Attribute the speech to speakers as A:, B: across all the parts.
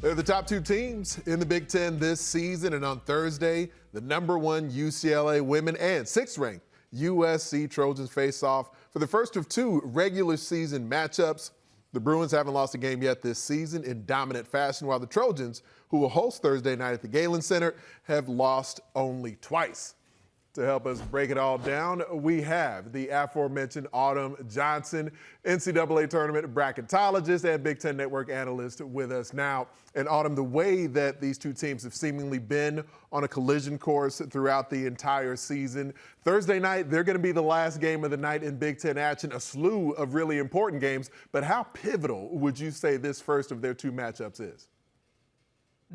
A: They're the top two teams in the Big Ten this season, and on Thursday, the #1 UCLA women and 6th-ranked USC Trojans face off for the first of two regular season matchups. The Bruins haven't lost a game yet this season in dominant fashion, while the Trojans, who will host Thursday night at the Galen Center, have lost only twice. To help us break it all down, we have the aforementioned Autumn Johnson, NCAA tournament bracketologist and Big Ten Network analyst with us now. And Autumn, the way that these two teams have seemingly been on a collision course throughout the entire season, Thursday night, they're going to be the last game of the night in Big Ten action, a slew of really important games. But how pivotal would you say this first of their two matchups is?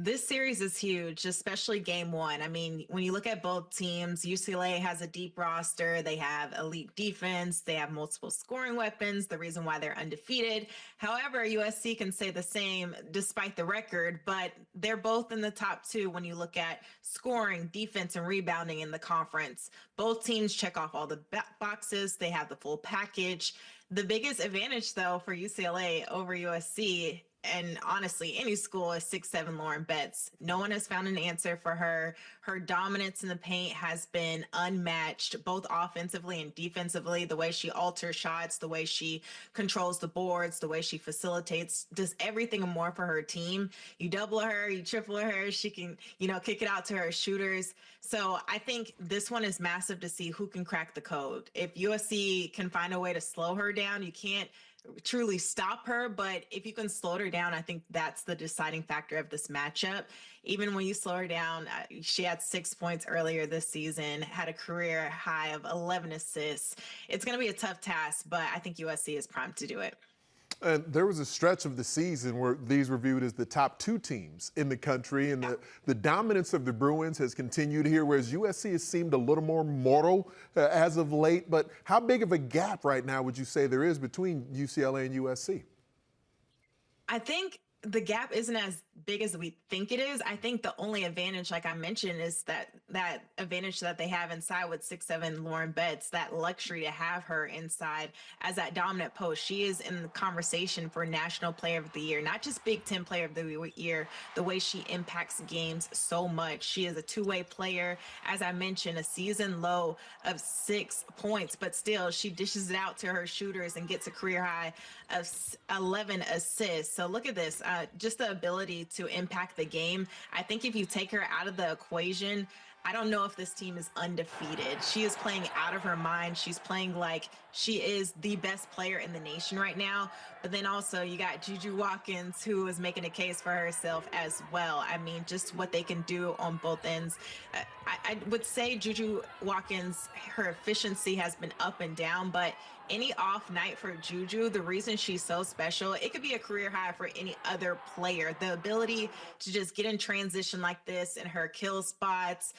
B: This series is huge, especially game one. I mean, when you look at both teams, UCLA has a deep roster. They have elite defense. They have multiple scoring weapons, the reason why they're undefeated. However, USC can say the same despite the record, but they're both in the top two when you look at scoring, defense, and rebounding in the conference. Both teams check off all the boxes. They have the full package. The biggest advantage, though, for UCLA over USC, and honestly, any school, is 6'7" Lauren Betts. No one has found an answer for her. Her dominance in the paint has been unmatched, both offensively and defensively. The way she alters shots, the way she controls the boards, the way she facilitates, does everything and more for her team. You double her, you triple her, she can, kick it out to her shooters. So I think this one is massive to see who can crack the code. If USC can find a way to slow her down, you can't truly stop her, but if you can slow her down, I think that's the deciding factor of this matchup. Even when you slow her down, she had 6 points earlier this season, had a career high of 11 assists. It's going to be a tough task, but I think USC is primed to do it.
A: And there was a stretch of the season where these were viewed as the top two teams in the country, and the dominance of the Bruins has continued here, whereas USC has seemed a little more mortal as of late. But how big of a gap right now would you say there is between UCLA and USC?
B: I think the gap isn't as big as we think it is. I think the only advantage, like I mentioned, is that advantage that they have inside with 6'7" Lauren Betts, that luxury to have her inside as that dominant post. She is in the conversation for National Player of the Year, not just Big Ten Player of the Year, the way she impacts games so much. She is a two-way player. As I mentioned, a season low of 6 points, but still she dishes it out to her shooters and gets a career high of 11 assists. So look at this, just the ability to impact the game. I think if you take her out of the equation, I don't know if this team is undefeated. She is playing out of her mind. She's playing like she is the best player in the nation right now. But then also you got Juju Watkins, who is making a case for herself as well. I mean, just what they can do on both ends. I would say Juju Watkins, her efficiency has been up and down, but any off night for Juju, the reason she's so special, it could be a career high for any other player. The ability to just get in transition like this and her kill spots,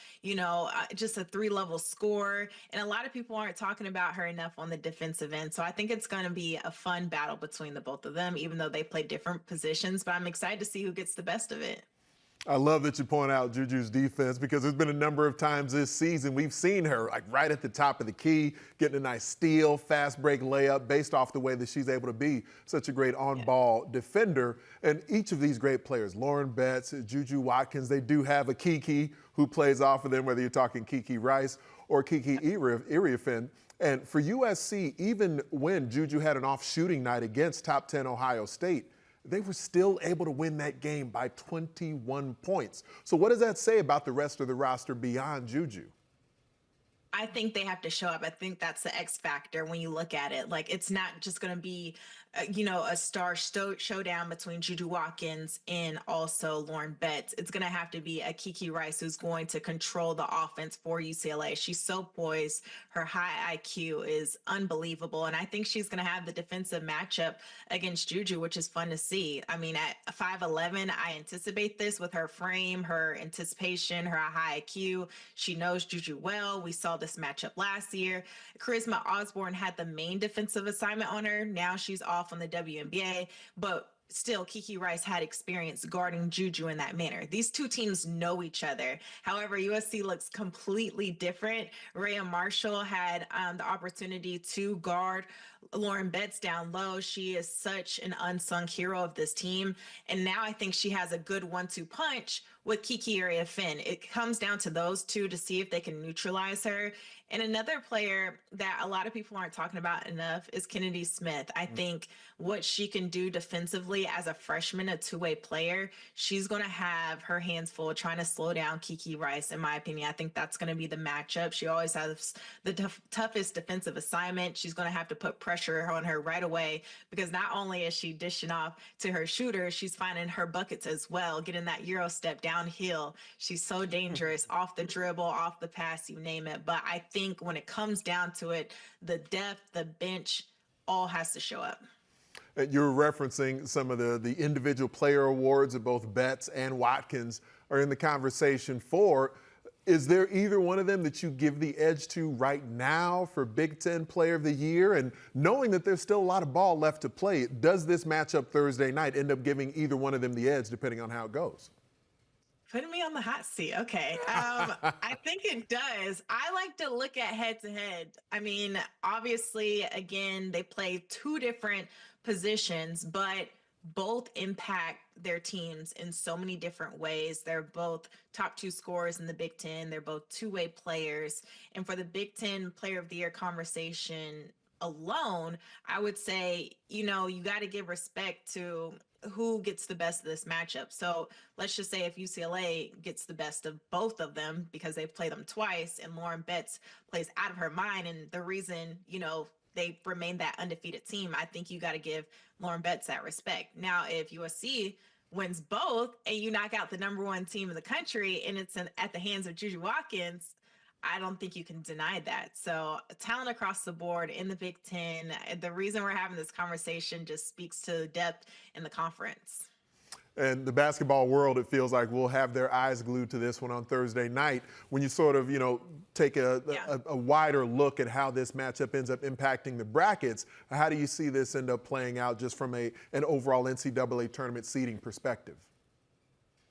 B: just a 3-level score. And a lot of people aren't talking about her enough on the defensive end. So I think it's going to be a fun battle between the both of them, even though they play different positions. But I'm excited to see who gets the best of it.
A: I love that you point out Juju's defense, because there's been a number of times this season we've seen her like right at the top of the key, getting a nice steal, fast break layup based off the way that she's able to be such a great on-ball defender. And each of these great players, Lauren Betts, Juju Watkins, they do have a Kiki who plays off of them, whether you're talking Kiki Rice or Kiki Iriafen. And for USC, even when Juju had an off shooting night against top 10 Ohio State, they were still able to win that game by 21 points. So what does that say about the rest of the roster beyond Juju?
B: I think they have to show up. I think that's the X factor when you look at it. Like, it's not just going to be, a star showdown between Juju Watkins and also Lauren Betts. It's going to have to be a Kiki Rice who's going to control the offense for UCLA. She's so poised. Her high IQ is unbelievable. And I think she's going to have the defensive matchup against Juju, which is fun to see. I mean, at 5'11", I anticipate this with her frame, her anticipation, her high IQ. She knows Juju well. We saw this matchup last year. Charisma Osborne had the main defensive assignment on her. Now she's off on the WNBA, but still Kiki Rice had experience guarding Juju in that manner. These two teams know each other. However, USC looks completely different. Rhea Marshall had the opportunity to guard Lauren Betts down low. She is such an unsung hero of this team. And now I think she has a good 1-2 punch with Kiki Finn. It comes down to those two to see if they can neutralize her. And another player that a lot of people aren't talking about enough is Kennedy Smith. I think what she can do defensively as a freshman, a two-way player, she's going to have her hands full trying to slow down Kiki Rice, in my opinion. I think that's going to be the matchup. She always has the toughest defensive assignment. She's going to have to put pressure on her right away because not only is she dishing off to her shooter, she's finding her buckets as well, getting that Euro step downhill. She's so dangerous off the dribble, off the pass, you name it. But I think when it comes down to it, the depth, the bench, all has to show up.
A: You're referencing some of the individual player awards that both Betts and Watkins are in the conversation for. Is there either one of them that you give the edge to right now for Big Ten Player of the Year? And knowing that there's still a lot of ball left to play, does this matchup Thursday night end up giving either one of them the edge depending on how it goes?
B: Putting me on the hot seat. Okay. I think it does. I like to look at head to head. I mean, obviously, again, they play two different positions, but both impact their teams in so many different ways. They're both top two scorers in the Big Ten. They're both two-way players. And for the Big Ten Player of the Year conversation alone, I would say, you got to give respect to who gets the best of this matchup. So let's just say if UCLA gets the best of both of them because they've played them twice and Lauren Betts plays out of her mind. And the reason, they remain that undefeated team, I think you got to give Lauren Betts that respect. Now, if USC wins both and you knock out the number one team in the country and it's at the hands of Juju Watkins, I don't think you can deny that. So talent across the board in the Big Ten. The reason we're having this conversation just speaks to the depth in the conference.
A: And the basketball world, it feels like, will have their eyes glued to this one on Thursday night. When you sort of, take a wider look at how this matchup ends up impacting the brackets, how do you see this end up playing out just from an overall NCAA tournament seeding perspective?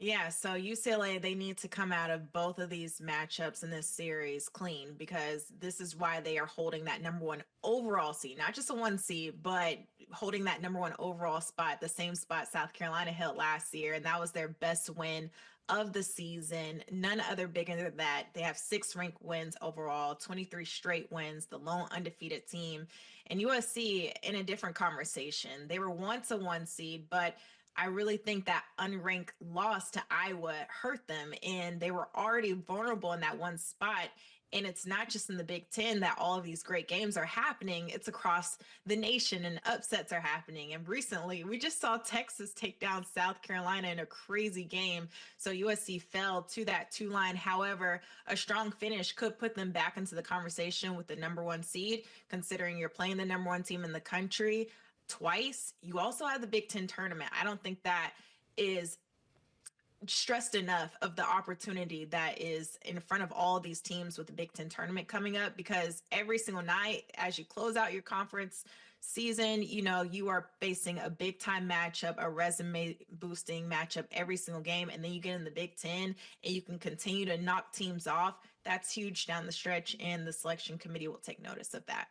B: Yeah, so UCLA, they need to come out of both of these matchups in this series clean because this is why they are holding that number one overall seed, not just a 1 seed, but holding that number one overall spot, the same spot South Carolina held last year. And that was their best win of the season. None other bigger than that. They have 6 ranked wins overall, 23 straight wins, the lone undefeated team. And USC in a different conversation. They were once a 1 seed, but I really think that unranked loss to Iowa hurt them, and they were already vulnerable in that one spot. And it's not just in the Big Ten that all of these great games are happening. It's across the nation and upsets are happening. And recently, we just saw Texas take down South Carolina in a crazy game. So USC fell to that 2 line. However, a strong finish could put them back into the conversation with the number 1 seed, considering you're playing the number 1 team in the country twice. You also have the Big Ten tournament. I don't think that is stressed enough of the opportunity that is in front of all these teams with the Big Ten tournament coming up, because every single night as you close out your conference season, you are facing a big time matchup, a resume boosting matchup every single game. And then you get in the Big Ten and you can continue to knock teams off. That's huge down the stretch, and the selection committee will take notice of that.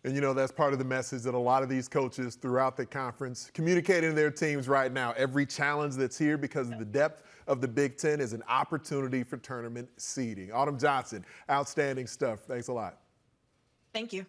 A: And that's part of the message that a lot of these coaches throughout the conference communicating to their teams right now. Every challenge that's here because of the depth of the Big Ten is an opportunity for tournament seeding. Autumn Johnson, outstanding stuff. Thanks a lot.
B: Thank you.